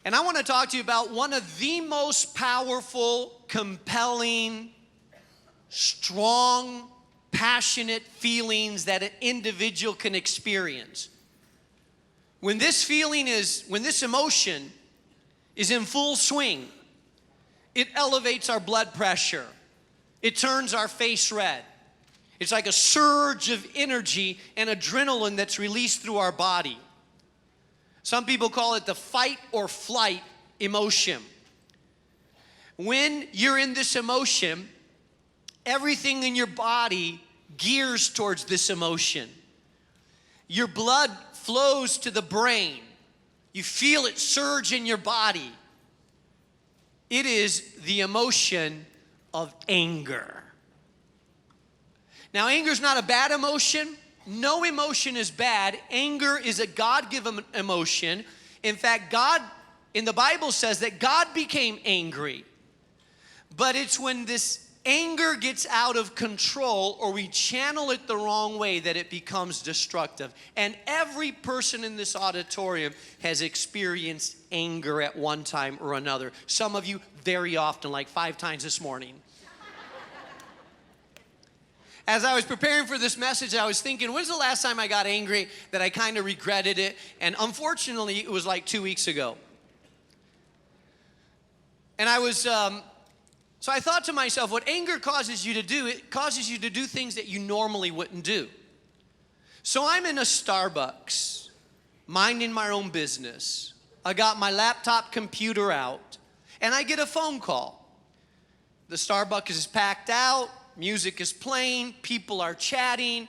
And I want to talk to you about one of the most powerful, compelling, strong, passionate feelings that an individual can experience. When this emotion is in full swing, it elevates our blood pressure. It turns our face red. It's like a surge of energy and adrenaline that's released through our body. Some people call it the fight or flight emotion. When you're in this emotion, everything in your body gears towards this emotion. Your blood flows to the brain. You feel it surge in your body. It is the emotion of anger. Now, anger is not a bad emotion. No emotion is bad. Anger is a God-given emotion. In fact, God, in the Bible says that God became angry. But it's when this anger gets out of control or we channel it the wrong way that it becomes destructive. And every person in this auditorium has experienced anger at one time or another. Some of you very often, like 5 times this morning. As I was preparing for this message, I was thinking, when's the last time I got angry that I kind of regretted it? And unfortunately, it was like 2 weeks ago. And I was, so I thought to myself, what anger causes you to do, it causes you to do things that you normally wouldn't do. So I'm in a Starbucks, minding my own business. I got my laptop computer out, and I get a phone call. The Starbucks is packed out. Music is playing, people are chatting.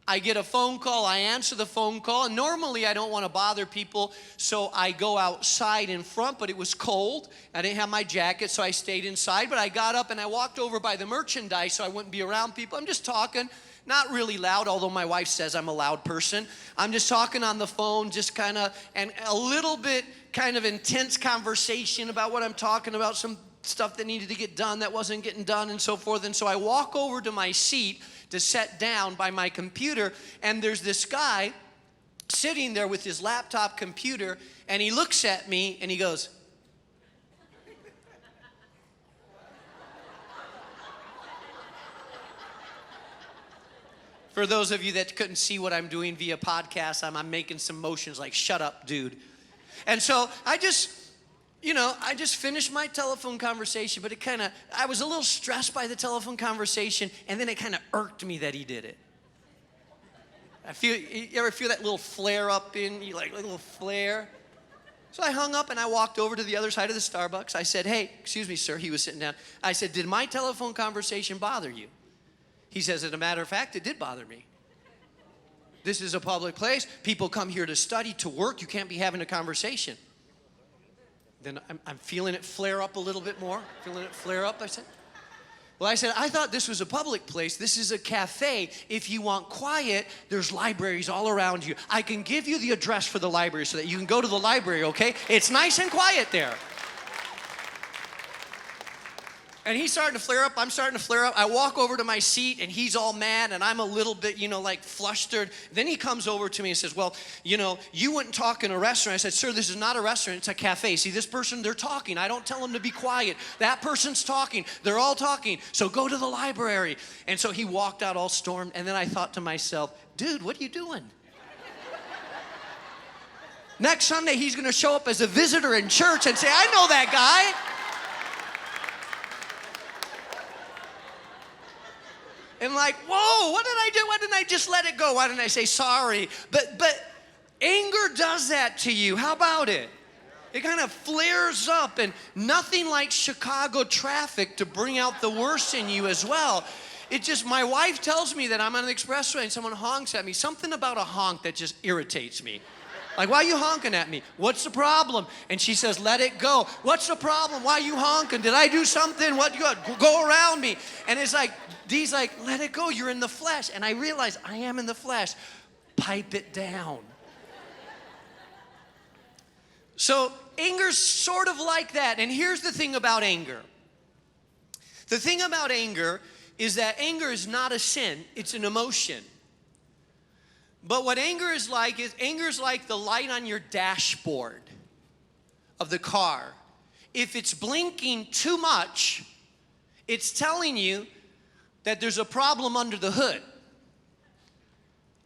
I get a phone call, I answer the phone call, and normally I don't want to bother people, so I go outside in front, but it was cold. I didn't have my jacket, so I stayed inside, but I got up and I walked over by the merchandise so I wouldn't be around people. I'm just talking, not really loud, although my wife says I'm a loud person. I'm just talking on the phone, just kind of, and a little bit kind of intense conversation about what I'm talking about, some stuff that needed to get done that wasn't getting done and so forth. And so I walk over to my seat to sit down by my computer, and there's this guy sitting there with his laptop computer, and he looks at me and he goes, for those of you that couldn't see what I'm doing via podcast, I'm making some motions like, shut up, dude. And so I just finished my telephone conversation, but I was a little stressed by the telephone conversation, and then it kind of irked me that he did it. You ever feel that little flare up in you, like a little flare? So I hung up and I walked over to the other side of the Starbucks. I said, hey, excuse me, sir. He was sitting down. I said, did my telephone conversation bother you? He says, as a matter of fact, it did bother me. This is a public place. People come here to study, to work. You can't be having a conversation. Then I'm feeling it flare up a little bit more. Feeling it flare up, I said. Well, I said, I thought this was a public place. This is a cafe. If you want quiet, there's libraries all around you. I can give you the address for the library so that you can go to the library, okay? It's nice and quiet there. And he's starting to flare up. I'm starting to flare up. I walk over to my seat, and he's all mad, and I'm a little bit, like flustered. Then he comes over to me and says, well, you wouldn't talk in a restaurant. I said, sir, this is not a restaurant. It's a cafe. See, this person, they're talking. I don't tell them to be quiet. That person's talking. They're all talking. So go to the library. And so he walked out all stormed, and then I thought to myself, dude, what are you doing? Next Sunday, he's going to show up as a visitor in church and say, I know that guy. And like, whoa, what did I do? Why didn't I just let it go? Why didn't I say sorry? But anger does that to you. How about it? It kind of flares up, and nothing like Chicago traffic to bring out the worst in you as well. My wife tells me that I'm on the expressway and someone honks at me. Something about a honk that just irritates me. Like, why are you honking at me? What's the problem? And she says, let it go. What's the problem? Why are you honking? Did I do something? What? Go around me. And it's like, Dee's like, let it go. You're in the flesh. And I realize I am in the flesh. Pipe it down. So anger's sort of like that. And here's the thing about anger. The thing about anger is that anger is not a sin. It's an emotion. But what anger is like the light on your dashboard. of the car. If it's blinking too much, it's telling you that there's a problem under the hood.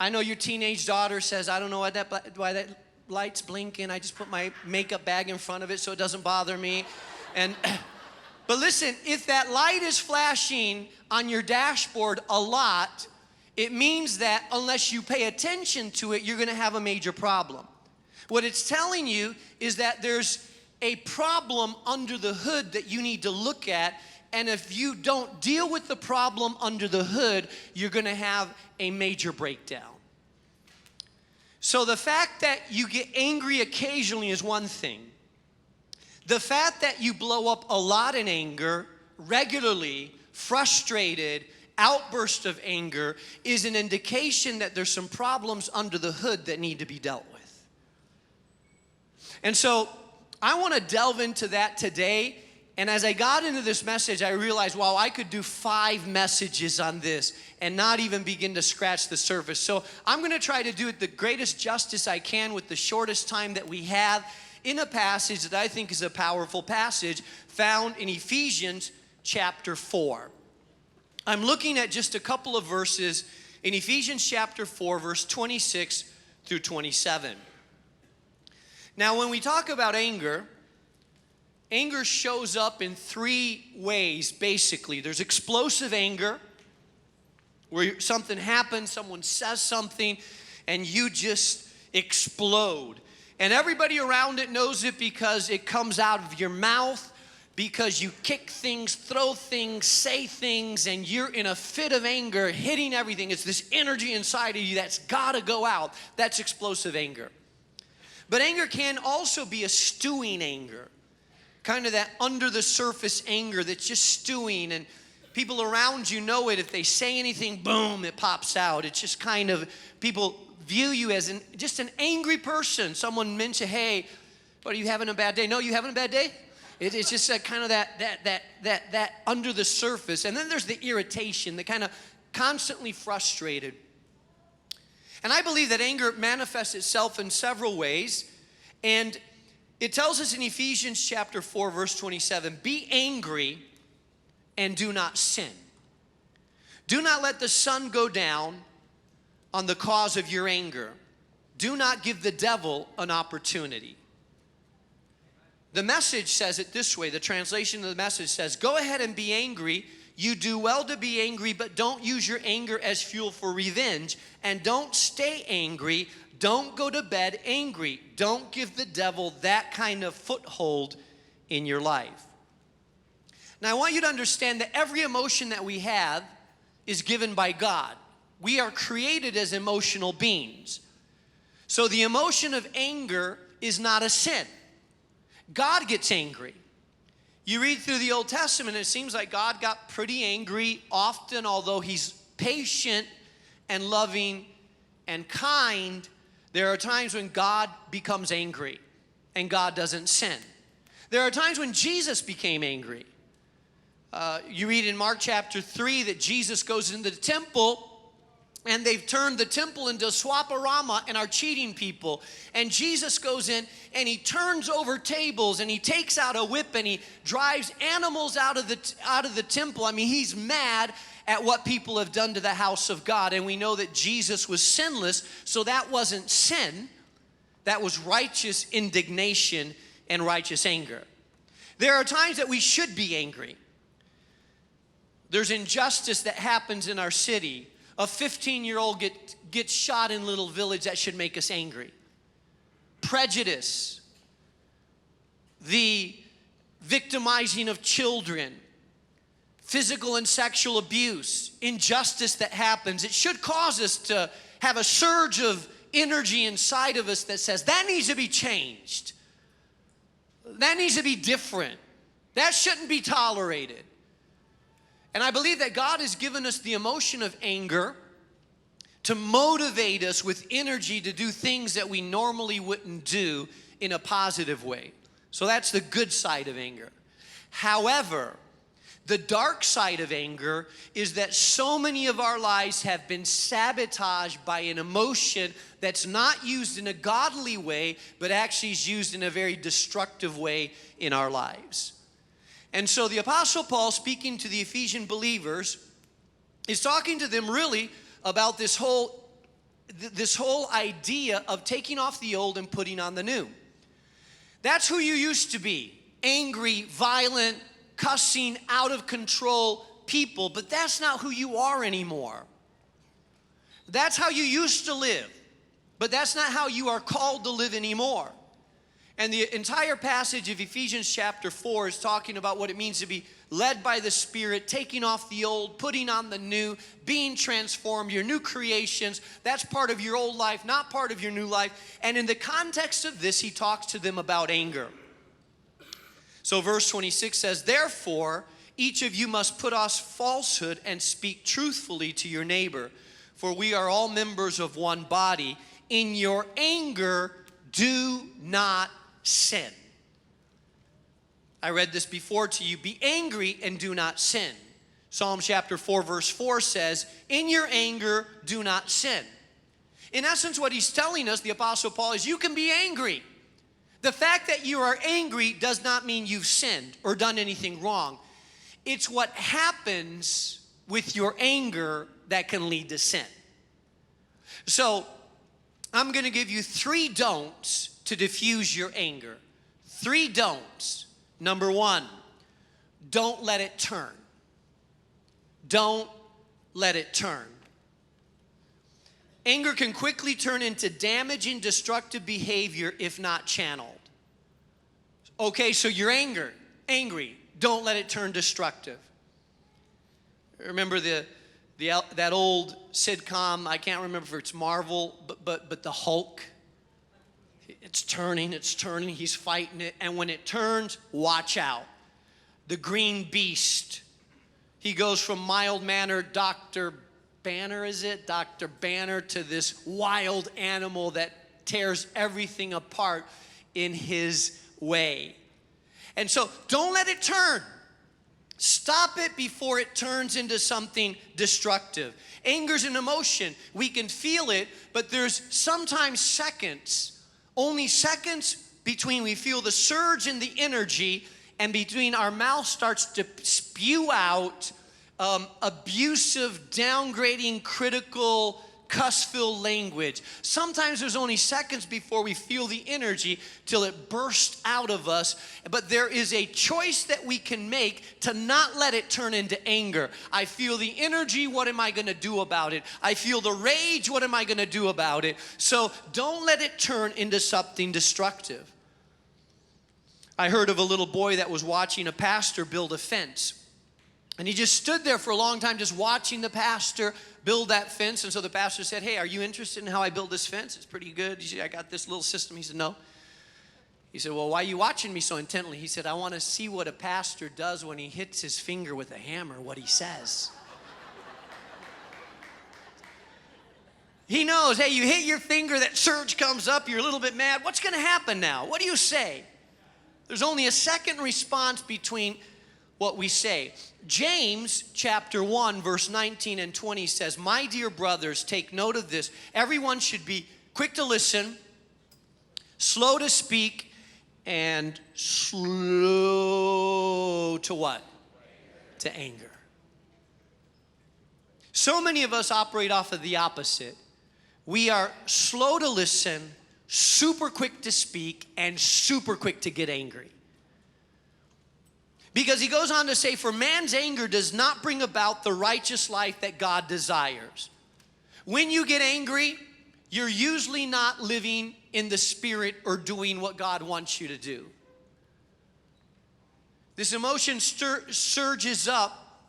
I know your teenage daughter says, I don't know why that light's blinking. I just put my makeup bag in front of it so it doesn't bother me. But listen, if that light is flashing on your dashboard a lot, it means that unless you pay attention to it, you're going to have a major problem. What it's telling you is that there's a problem under the hood that you need to look at, and if you don't deal with the problem under the hood, you're going to have a major breakdown. So the fact that you get angry occasionally is one thing. The fact that you blow up a lot in anger, regularly, frustrated, outburst of anger, is an indication that there's some problems under the hood that need to be dealt with. And so I want to delve into that today. And as I got into this message, I realized, wow, I could do 5 messages on this and not even begin to scratch the surface. So I'm going to try to do it the greatest justice I can with the shortest time that we have in a passage that I think is a powerful passage found in Ephesians chapter 4. I'm looking at just a couple of verses in Ephesians chapter 4, verse 26 through 27. Now, when we talk about anger, anger shows up in 3 ways, basically. There's explosive anger, where something happens, someone says something, and you just explode. And everybody around it knows it because it comes out of your mouth, because you kick things, throw things, say things, and you're in a fit of anger, hitting everything. It's this energy inside of you that's got to go out. That's explosive anger. But anger can also be a stewing anger. Kind of that under the surface anger that's just stewing, and people around you know it. If they say anything, boom, it pops out. It's just kind of, people view you as just an angry person. Someone mentioned, hey, what, are you having a bad day? No, you having a bad day? It's just kind of that under the surface. And then there's the irritation, the kind of constantly frustrated. And I believe that anger manifests itself in several ways. And it tells us in Ephesians chapter 4, verse 27, be angry and do not sin. Do not let the sun go down on the cause of your anger. Do not give the devil an opportunity. The Message says it this way. The translation of the Message says, go ahead and be angry. You do well to be angry, but don't use your anger as fuel for revenge. And don't stay angry. Don't go to bed angry. Don't give the devil that kind of foothold in your life. Now, I want you to understand that every emotion that we have is given by God. We are created as emotional beings. So the emotion of anger is not a sin. God gets angry. You read through the Old Testament, it seems like God got pretty angry often, although he's patient and loving and kind. There are times when God becomes angry and God doesn't sin. There are times when Jesus became angry. You read in Mark chapter 3 that Jesus goes into the temple and they've turned the temple into a swap-a-rama and are cheating people. And Jesus goes in and he turns over tables and he takes out a whip and he drives animals out of the temple. I mean, he's mad at what people have done to the house of God. And we know that Jesus was sinless, so that wasn't sin. That was righteous indignation and righteous anger. There are times that we should be angry. There's injustice that happens in our city. A 15-year-old gets shot in a little village. That should make us angry. Prejudice, the victimizing of children, physical and sexual abuse, injustice that happens. It should cause us to have a surge of energy inside of us that says, that needs to be changed. That needs to be different. That shouldn't be tolerated. And I believe that God has given us the emotion of anger to motivate us with energy to do things that we normally wouldn't do in a positive way. So that's the good side of anger. However, The dark side of anger is that so many of our lives have been sabotaged by an emotion that's not used in a godly way, but actually is used in a very destructive way in our lives. And so the Apostle Paul, speaking to the Ephesian believers, is talking to them really about this whole idea of taking off the old and putting on the new. That's who you used to be, angry, violent, cussing, out of control people, but that's not who you are anymore. That's how you used to live, but that's not how you are called to live anymore. And the entire passage of Ephesians chapter 4 is talking about what it means to be led by the Spirit, taking off the old, putting on the new, being transformed, your new creations. That's part of your old life, not part of your new life. And in the context of this, he talks to them about anger. So verse 26 says, therefore, each of you must put off falsehood and speak truthfully to your neighbor, for we are all members of one body. In your anger, do not sin. I read this before to you. Be angry and do not sin. Psalm chapter 4 verse 4 says, in your anger, do not sin. In essence, what he's telling us, the Apostle Paul, is you can be angry. The fact that you are angry does not mean you've sinned or done anything wrong. It's what happens with your anger that can lead to sin. So, I'm going to give you 3 don'ts to diffuse your anger. 3 don'ts. Number 1, don't let it turn. Don't let it turn. Anger can quickly turn into damaging, destructive behavior if not channeled. Okay, so you're angry. Don't let it turn destructive. Remember that old sitcom, I can't remember if it's Marvel, but the Hulk? It's turning, he's fighting it, and when it turns, watch out. The green beast. He goes from mild-mannered Dr. Banner, Dr. Banner, to this wild animal that tears everything apart in his way. And so, don't let it turn. Stop it before it turns into something destructive. Anger's an emotion. We can feel it, but there's sometimes seconds, only seconds between we feel the surge in the energy and between our mouth starts to spew out abusive, downgrading, critical, cuss-filled language. Sometimes there's only seconds before we feel the energy till it bursts out of us. But there is a choice that we can make to not let it turn into anger. I feel the energy, what am I going to do about it? I feel the rage, what am I going to do about it? So don't let it turn into something destructive. I heard of a little boy that was watching a pastor build a fence. And he just stood there for a long time just watching the pastor build that fence. And so the pastor said, hey, are you interested in how I build this fence? It's pretty good. He said, I got this little system. He said, no. He said, well, why are you watching me so intently? He said, I want to see what a pastor does when he hits his finger with a hammer, what he says. He knows, hey, you hit your finger, that surge comes up, you're a little bit mad. What's going to happen now? What do you say? There's only a second response between what we say. James chapter 1 verse 19 and 20 says, my dear brothers, take note of this. Everyone should be quick to listen, slow to speak, and slow to what? To anger. So many of us operate off of the opposite. We are slow to listen, super quick to speak, and super quick to get angry. Because he goes on to say, for man's anger does not bring about the righteous life that God desires. When you get angry, you're usually not living in the Spirit or doing what God wants you to do. This emotion surges up,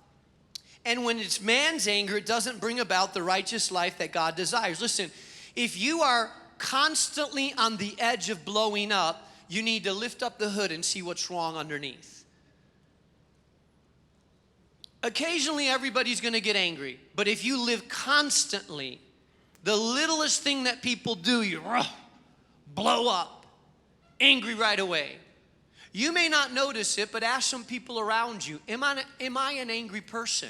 and when it's man's anger, it doesn't bring about the righteous life that God desires. Listen, if you are constantly on the edge of blowing up, you need to lift up the hood and see what's wrong underneath. Occasionally, everybody's going to get angry. But if you live constantly, the littlest thing that people do, you blow up, angry right away. You may not notice it, but ask some people around you, am I an angry person?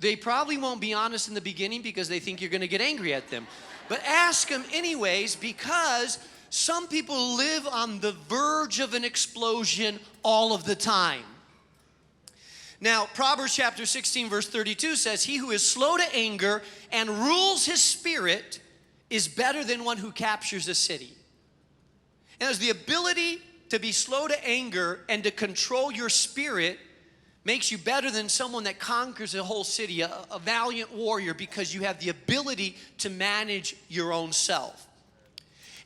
They probably won't be honest in the beginning because they think you're going to get angry at them. But ask them anyways, because some people live on the verge of an explosion all of the time. Now, Proverbs chapter 16, verse 32 says, he who is slow to anger and rules his spirit is better than one who captures a city. And as the ability to be slow to anger and to control your spirit makes you better than someone that conquers a whole city, a valiant warrior, because you have the ability to manage your own self.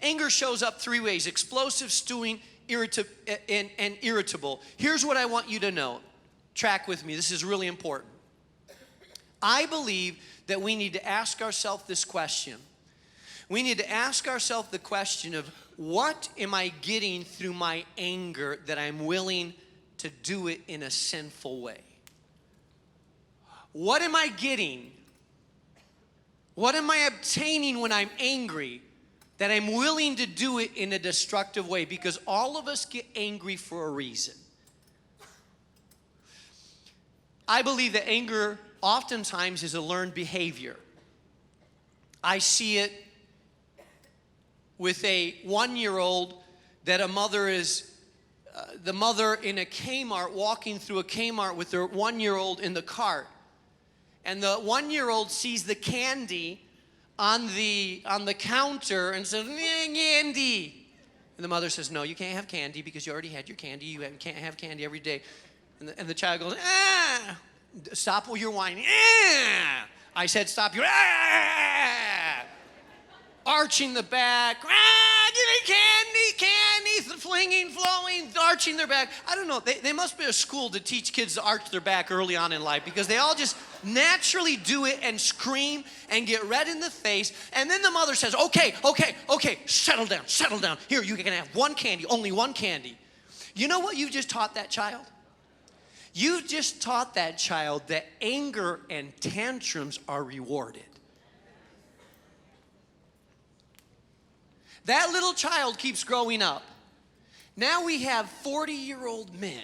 Anger shows up three ways: explosive, stewing, and irritable. Here's what I want you to know. Track with me. This is really important. I believe that we need to ask ourselves this question. We need to ask ourselves the question of, what am I getting through my anger that I'm willing to do it in a sinful way? What am I getting? What am I obtaining when I'm angry that I'm willing to do it in a destructive way? Because all of us get angry for a reason. I believe that anger oftentimes is a learned behavior. I see it with a 1-year-old that a mother is, the mother in a Kmart, walking through a Kmart with her 1-year-old in the cart. And the 1-year-old sees the candy on the counter and says, candy. And the mother says, no, you can't have candy because you already had your candy. You can't have candy every day. And the child goes, stop while you're whining. I said, stop your, arching the back, give me candy, flinging, flowing, arching their back. I don't know, they must be a school to teach kids to arch their back early on in life, because they all just naturally do it and scream and get red in the face. And then the mother says, okay, settle down. Here, you can have one candy, only one candy. You know what you just taught that child? You just taught that child that anger and tantrums are rewarded. That little child keeps growing up. Now we have 40-year-old men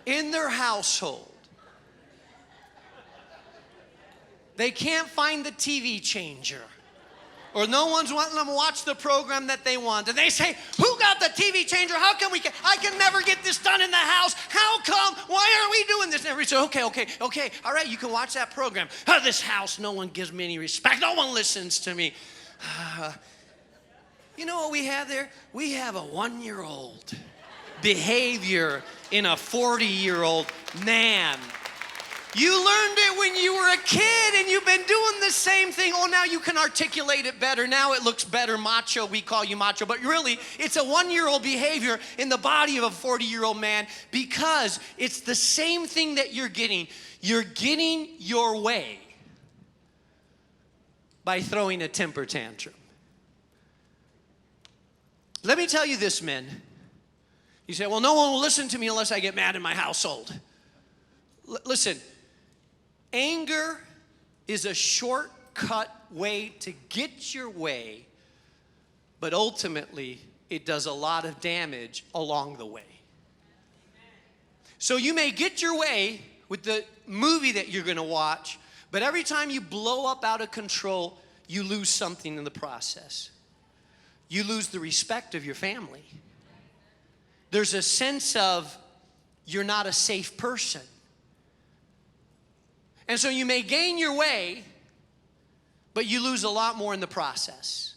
in their household. They can't find the TV changer, or no one's wanting them to watch the program that they want. And they say, who got the TV changer? How come I can never get this done in the house? How come? Why aren't we doing this? And everybody says, okay, all right, you can watch that program. This house, no one gives me any respect. No one listens to me. You know what we have there? We have a 1-year-old behavior in a 40-year-old man. You learned it when you were a kid, and you've been doing the same thing. Oh, now you can articulate it better. Now it looks better, macho. We call you macho. But really, it's a 1-year-old behavior in the body of a 40-year-old man, because it's the same thing that you're getting. You're getting your way by throwing a temper tantrum. Let me tell you this, men. You say, well, no one will listen to me unless I get mad in my household. Listen. Anger is a shortcut way to get your way, but ultimately it does a lot of damage along the way. So you may get your way with the movie that you're going to watch, but every time you blow up out of control, you lose something in the process. You lose the respect of your family. There's a sense of you're not a safe person. And so you may gain your way, but you lose a lot more in the process.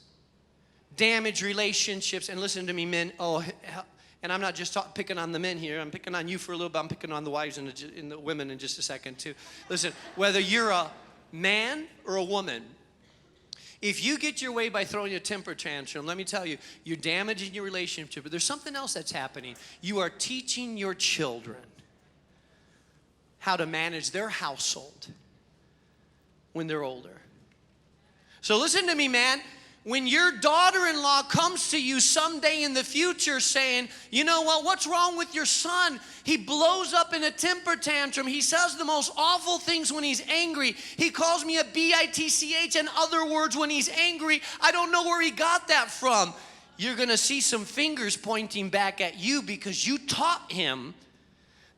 Damage relationships. And listen to me, men. And I'm not just picking on the men here. I'm picking on you for a little bit. I'm picking on the wives and the women in just a second too. Listen, whether you're a man or a woman, if you get your way by throwing a temper tantrum, let me tell you, you're damaging your relationship. But there's something else that's happening. You are teaching your children how to manage their household when they're older. So listen to me, man. when your daughter-in-law comes to you someday in the future saying, you know what, what's wrong with your son? He blows up in a temper tantrum. He says the most awful things when he's angry. He calls me a bitch and other words when he's angry. I don't know where he got that from. You're going to see some fingers pointing back at you because you taught him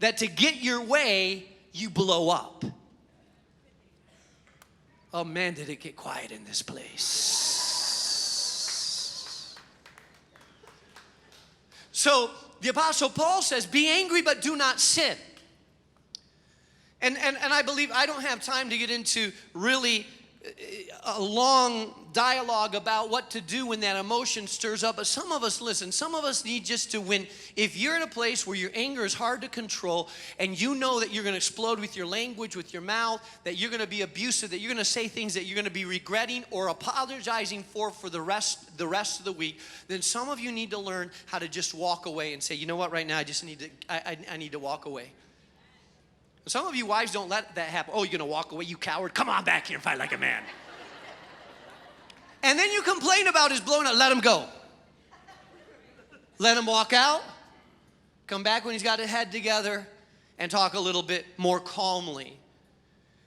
that to get your way, you blow up. Oh man, did it get quiet in this place. So the Apostle Paul says, be angry but do not sin. And I believe, I don't have time to get into really a long dialogue about what to do when that emotion stirs up. But some of us, listen, some of us need just to win. If you're in a place where your anger is hard to control and you know that you're going to explode with your language, with your mouth, that you're going to be abusive, that you're going to say things that you're going to be regretting or apologizing for the rest of the week, then some of you need to learn how to just walk away and say, you know what, right now I just need to, I need to walk away. Some of you wives don't let that happen. Oh, you're going to walk away, you coward? Come on back here and fight like a man. And then you complain about his blowing up. Let him go. Let him walk out. Come back when he's got his head together and talk a little bit more calmly.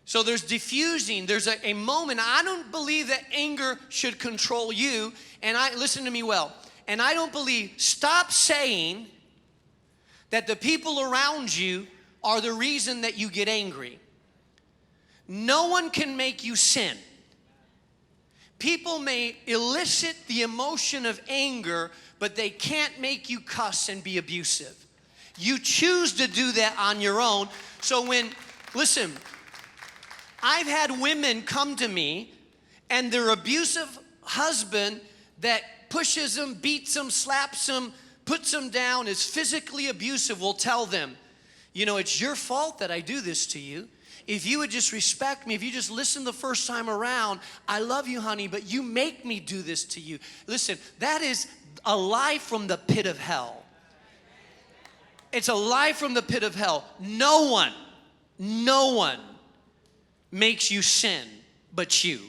So there's diffusing. There's a moment. I don't believe that anger should control you. And listen to me well. And I don't believe, stop saying that the people around you are the reason that you get angry. No one can make you sin. People may elicit the emotion of anger, but they can't make you cuss and be abusive. You choose to do that on your own. So listen, I've had women come to me and their abusive husband that pushes them, beats them, slaps them, puts them down, is physically abusive will tell them, you know, it's your fault that I do this to you. If you would just respect me, if you just listen the first time around, I love you, honey, but you make me do this to you. Listen, that is a lie from the pit of hell. It's a lie from the pit of hell. No one makes you sin but you.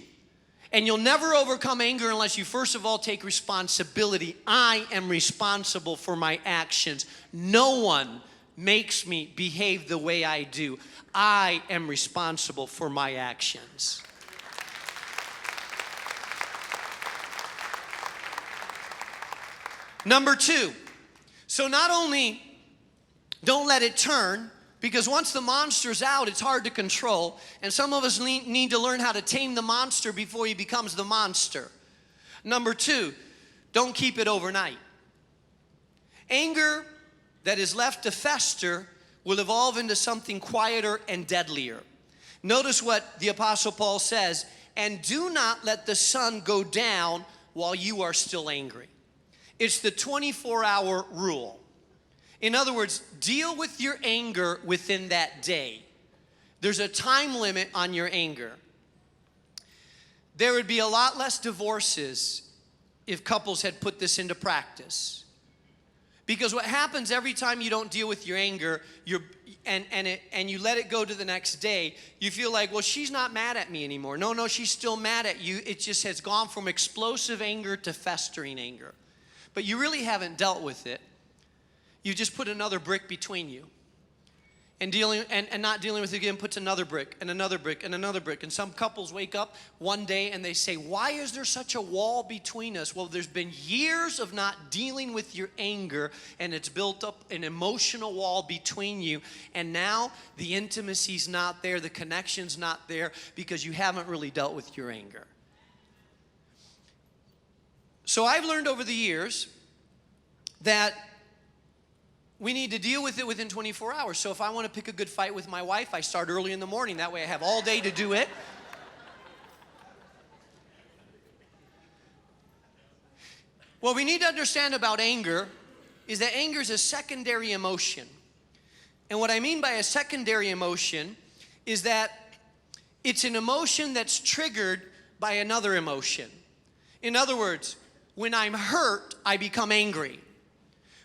And you'll never overcome anger unless you first of all take responsibility. I am responsible for my actions. No one makes me behave the way I do. I am responsible for my actions. Number two, so not only don't let it turn, because once the monster's out, it's hard to control, and some of us need to learn how to tame the monster before he becomes the monster. Number two, don't keep it overnight. Anger that is left to fester will evolve into something quieter and deadlier. Notice what the Apostle Paul says, and do not let the sun go down while you are still angry. It's the 24-hour rule. In other words, deal with your anger within that day. There's a time limit on your anger. There would be a lot less divorces if couples had put this into practice. Because what happens every time you don't deal with your anger, and you let it go to the next day, you feel like, well, she's not mad at me anymore. No, she's still mad at you. It just has gone from explosive anger to festering anger. But you really haven't dealt with it. You just put another brick between you. And not dealing with it again puts another brick and another brick and another brick. And some couples wake up one day and they say, why is there such a wall between us? Well, there's been years of not dealing with your anger, and it's built up an emotional wall between you. And now the intimacy's not there, the connection's not there, because you haven't really dealt with your anger. So I've learned over the years that we need to deal with it within 24 hours. So if I want to pick a good fight with my wife, I start early in the morning. That way I have all day to do it. What we need to understand about anger is that anger is a secondary emotion. And what I mean by a secondary emotion is that it's an emotion that's triggered by another emotion. In other words, when I'm hurt, I become angry.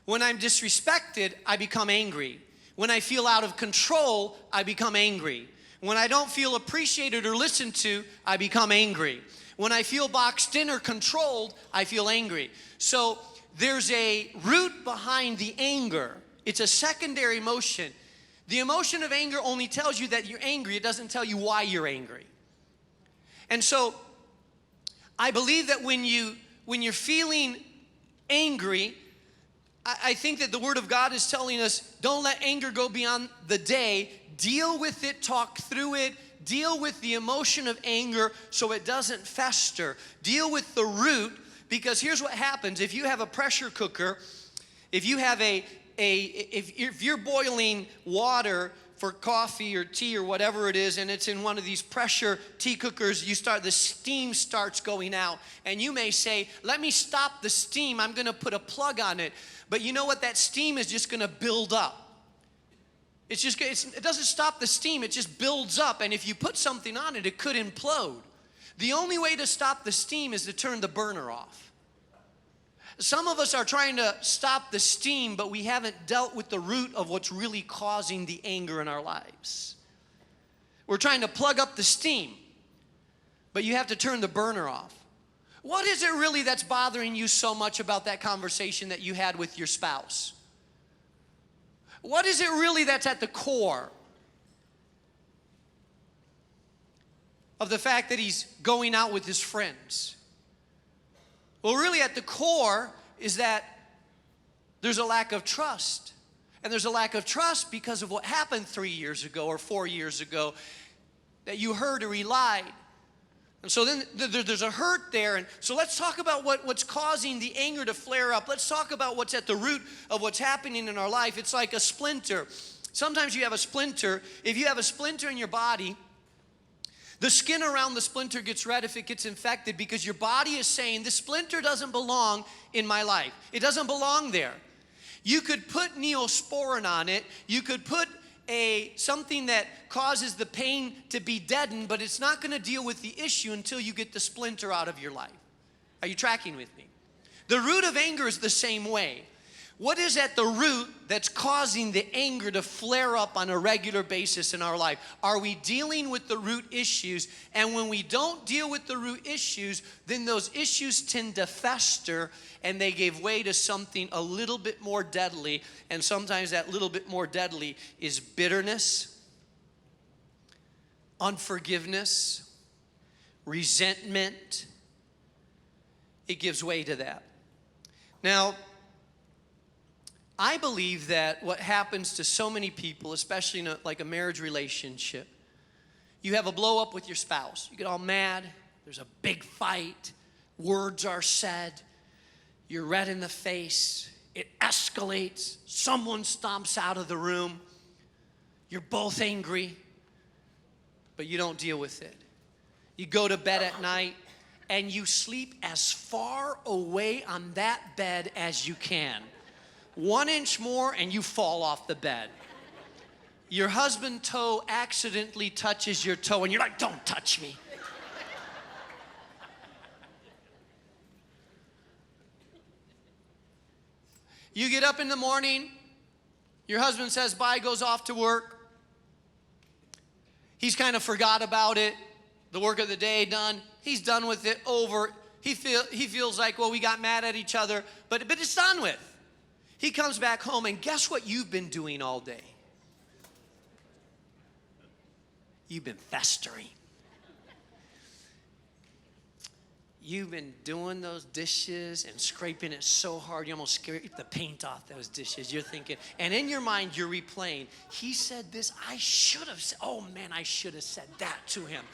When I'm disrespected, I become angry. When I feel out of control, I become angry. When I don't feel appreciated or listened to, I become angry. When I feel boxed in or controlled, I feel angry. So there's a root behind the anger. It's a secondary emotion. The emotion of anger only tells you that you're angry. It doesn't tell you why you're angry. And so I believe that when you're feeling angry, I think that the Word of God is telling us, don't let anger go beyond the day. Deal with it, talk through it, deal with the emotion of anger so it doesn't fester. Deal with the root, because here's what happens. If you have a pressure cooker, if you have if you're boiling water for coffee or tea or whatever it is, and it's in one of these pressure tea cookers, the steam starts going out. And you may say, let me stop the steam, I'm gonna put a plug on it. But you know what? That steam is just gonna build up. It doesn't stop the steam, it just builds up. And if you put something on it, it could implode. The only way to stop the steam is to turn the burner off. Some of us are trying to stop the steam, but we haven't dealt with the root of what's really causing the anger in our lives. We're trying to plug up the steam, but you have to turn the burner off. What is it really that's bothering you so much about that conversation that you had with your spouse? What is it really that's at the core of the fact that he's going out with his friends? Well, really at the core is that there's a lack of trust. And there's a lack of trust because of what happened 3 years ago or 4 years ago that you heard or relied. And so then there's a hurt there. And so let's talk about what's causing the anger to flare up. Let's talk about what's at the root of what's happening in our life. It's like a splinter. Sometimes you have a splinter. If you have a splinter in your body, the skin around the splinter gets red if it gets infected, because your body is saying, this splinter doesn't belong in my life. It doesn't belong there. You could put neosporin on it. You could put something that causes the pain to be deadened, but it's not going to deal with the issue until you get the splinter out of your life. Are you tracking with me? The root of anger is the same way. What is at the root that's causing the anger to flare up on a regular basis in our life? Are we dealing with the root issues? And when we don't deal with the root issues, then those issues tend to fester and they give way to something a little bit more deadly. And sometimes that little bit more deadly is bitterness, unforgiveness, resentment. It gives way to that. Now, I believe that what happens to so many people, especially in a marriage relationship, you have a blow up with your spouse. You get all mad. There's a big fight. Words are said. You're red in the face. It escalates. Someone stomps out of the room. You're both angry, but you don't deal with it. You go to bed at night and you sleep as far away on that bed as you can. 1 inch more and you fall off the bed. Your husband's toe accidentally touches your toe and you're like, don't touch me. You get up in the morning, your husband says bye, goes off to work. He's kind of forgot about it. The work of the day done. He's done with it, over. He feels like, well, we got mad at each other, but it's done with. He comes back home, and guess what you've been doing all day? You've been festering. You've been doing those dishes and scraping it so hard, you almost scrape the paint off those dishes. You're thinking, and in your mind, you're replaying, he said this, I should have said, oh man, I should have said that to him.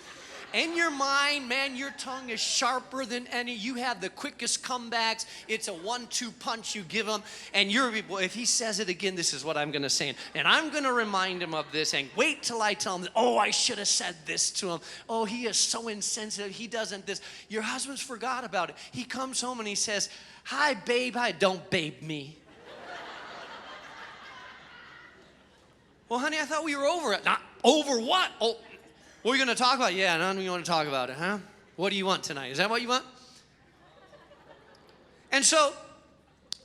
In your mind, man, your tongue is sharper than any. You have the quickest comebacks. It's a 1-2 punch you give him. And well, if he says it again, this is what I'm going to say. And I'm going to remind him of this. And wait till I tell him, oh, I should have said this to him. Oh, he is so insensitive. He doesn't this. Your husband's forgot about it. He comes home and he says, hi, babe. Hi, don't babe me. Well, honey, I thought we were over it. Not over what? Oh. What are we going to talk about? Yeah, none of you want to talk about it, huh? What do you want tonight? Is that what you want? And so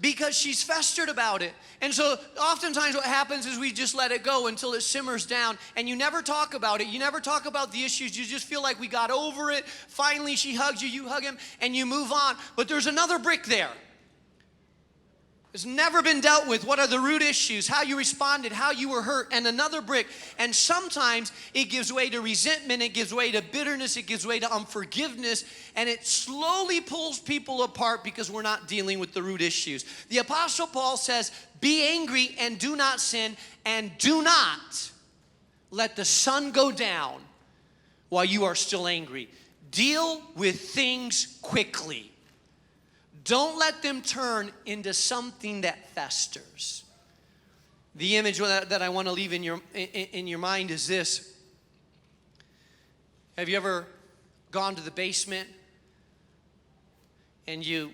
because she's festered about it. And so oftentimes what happens is we just let it go until it simmers down, and you never talk about it. You never talk about the issues. You just feel like we got over it. Finally, she hugs you, you hug him, and you move on. But there's another brick there. It's never been dealt with. What are the root issues? How you responded, how you were hurt, and another brick. And sometimes it gives way to resentment, it gives way to bitterness, it gives way to unforgiveness, and it slowly pulls people apart because we're not dealing with the root issues. The Apostle Paul says, be angry and do not sin, and do not let the sun go down while you are still angry. Deal with things quickly. Don't let them turn into something that festers. The image that I want to leave in your mind is this. Have you ever gone to the basement and you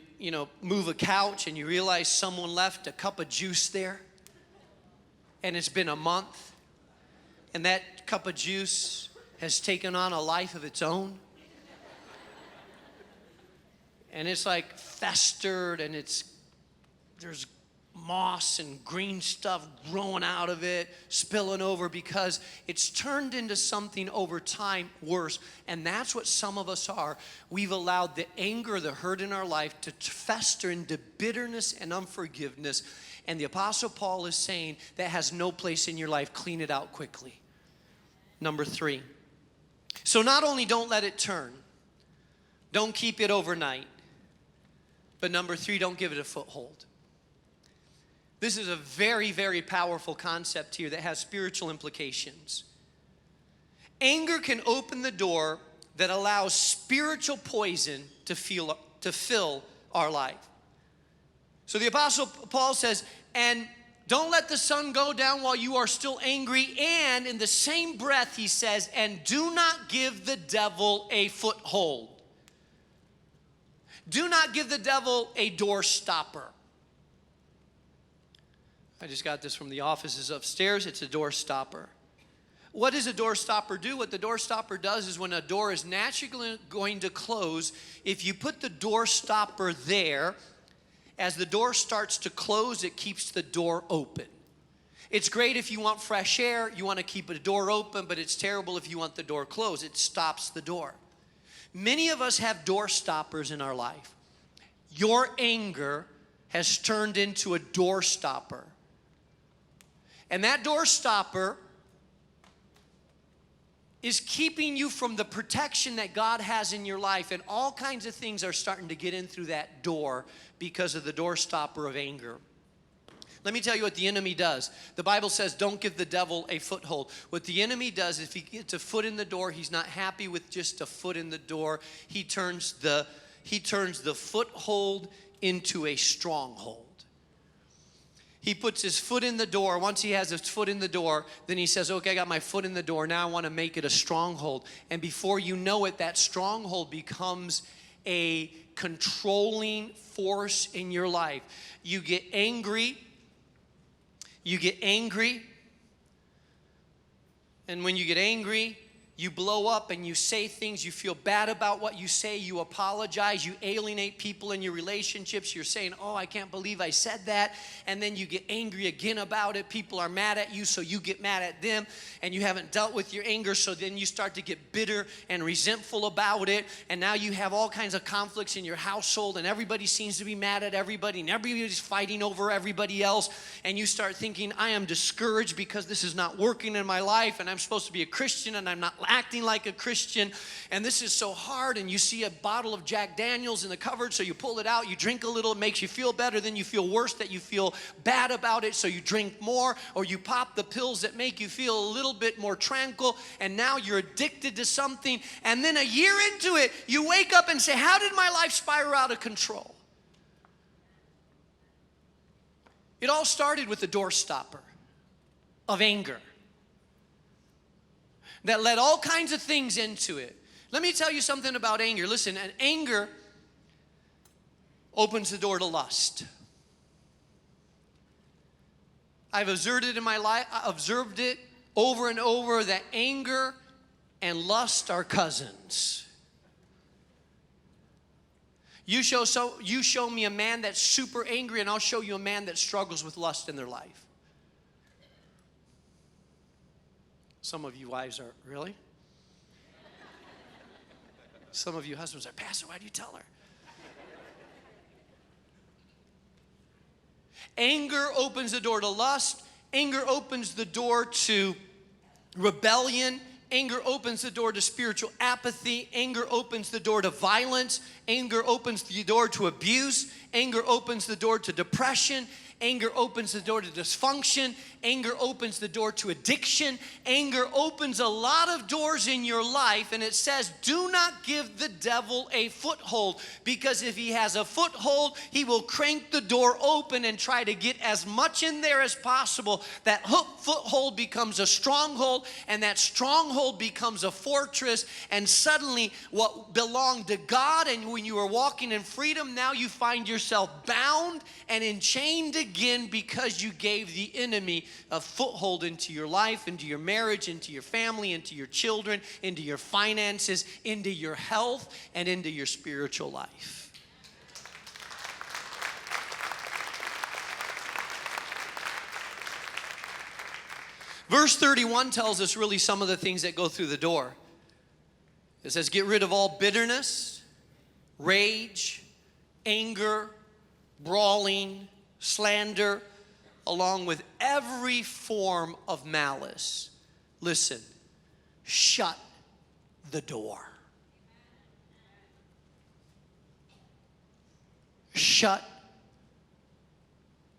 move a couch and you realize someone left a cup of juice there, and it's been a month, and that cup of juice has taken on a life of its own? And it's like festered, and there's moss and green stuff growing out of it, spilling over, because it's turned into something over time worse. And that's what some of us are. We've allowed the anger, the hurt in our life to fester into bitterness and unforgiveness. And the Apostle Paul is saying that has no place in your life. Clean it out quickly. Number 3. So not only don't let it turn, don't keep it overnight, but number 3, don't give it a foothold. This is a very, very powerful concept here that has spiritual implications. Anger can open the door that allows spiritual poison to fill our life. So the Apostle Paul says, and don't let the sun go down while you are still angry. And in the same breath he says, and do not give the devil a foothold. Do not give the devil a door stopper. I just got this from the offices upstairs. It's a door stopper. What does a door stopper do? What the door stopper does is when a door is naturally going to close, if you put the door stopper there, as the door starts to close, it keeps the door open. It's great if you want fresh air, you want to keep the door open, but it's terrible if you want the door closed. It stops the door. Many of us have door stoppers in our life. Your anger has turned into a door stopper. And that door stopper is keeping you from the protection that God has in your life. And all kinds of things are starting to get in through that door because of the door stopper of anger. Let me tell you what the enemy does. The Bible says don't give the devil a foothold. What the enemy does, if he gets a foot in the door, he's not happy with just a foot in the door. He turns the foothold into a stronghold. He puts his foot in the door. Once he has his foot in the door, then he says, okay, I got my foot in the door. Now I want to make it a stronghold. And before you know it, that stronghold becomes a controlling force in your life. You get angry. And when you get angry, you blow up and you say things, you feel bad about what you say, you apologize, you alienate people in your relationships, you're saying, oh, I can't believe I said that, and then you get angry again about it, people are mad at you, so you get mad at them, and you haven't dealt with your anger, so then you start to get bitter and resentful about it, and now you have all kinds of conflicts in your household, and everybody seems to be mad at everybody, and everybody's fighting over everybody else, and you start thinking, I am discouraged because this is not working in my life, and I'm supposed to be a Christian, and I'm not acting like a Christian, and this is so hard. And you see a bottle of Jack Daniels in the cupboard, so you pull it out, you drink a little, it makes you feel better, then you feel worse that you feel bad about it, so you drink more, or you pop the pills that make you feel a little bit more tranquil, and now you're addicted to something, and then a year into it, you wake up and say, how did my life spiral out of control? It all started with the door stopper of anger that let all kinds of things into it. Let me tell you something about anger. Listen, and anger opens the door to lust. I've observed it in my life, observed it over and over, that anger and lust are cousins. You show me a man that's super angry, and I'll show you a man that struggles with lust in their life. Some of you wives are, really? Some of you husbands are, Pastor, why do you tell her? Anger opens the door to lust. Anger opens the door to rebellion. Anger opens the door to spiritual apathy. Anger opens the door to violence. Anger opens the door to abuse. Anger opens the door to depression. Anger opens the door to dysfunction. Anger opens the door to addiction. Anger opens a lot of doors in your life, and it says, do not give the devil a foothold, because if he has a foothold, he will crank the door open and try to get as much in there as possible. That foothold becomes a stronghold, and that stronghold becomes a fortress, and suddenly what belonged to God, and when you are walking in freedom, now you find yourself bound and enchained again because you gave the enemy a foothold into your life, into your marriage, into your family, into your children, into your finances, into your health, and into your spiritual life. Verse 31 tells us really some of the things that go through the door. It says, get rid of all bitterness, rage, anger, brawling, slander, along with every form of malice. Listen, shut the door. Shut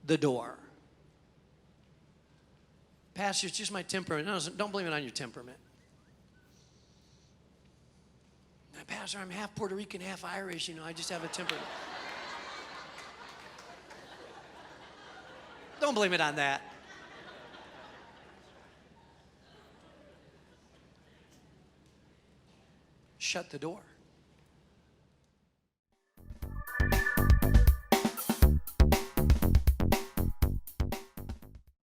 the door. Pastor, it's just my temperament. No, don't blame it on your temperament. Now, Pastor, I'm half Puerto Rican, half Irish. I just have a temperament. Don't blame it on that. Shut the door.